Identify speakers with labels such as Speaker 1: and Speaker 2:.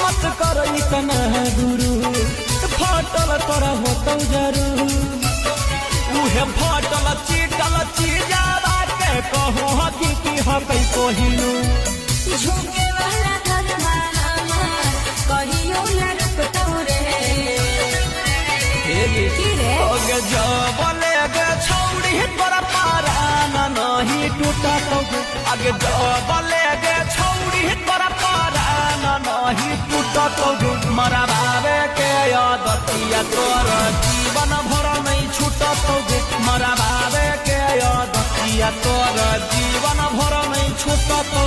Speaker 1: मत कर इतना गुरु फाटल तोरा होतौ जरूर उहे फाटल चीटल चीजावा के कहो हकीकी हकै कोहिनू
Speaker 2: झुके वाला धर्मा हमार कहियो न रुकतौ रे
Speaker 1: ओगे जबले गे छौड़ी तोरा पारान नहीं टूटतौ आगे जबले गे छौड़ी तोरा पारान नहीं टूटतौ मरा बाबे के आदतिया तोर जीवन भर नहीं छूटतौ मरा बाबे के आदतिया तोर जीवन भर नहीं छूटतौ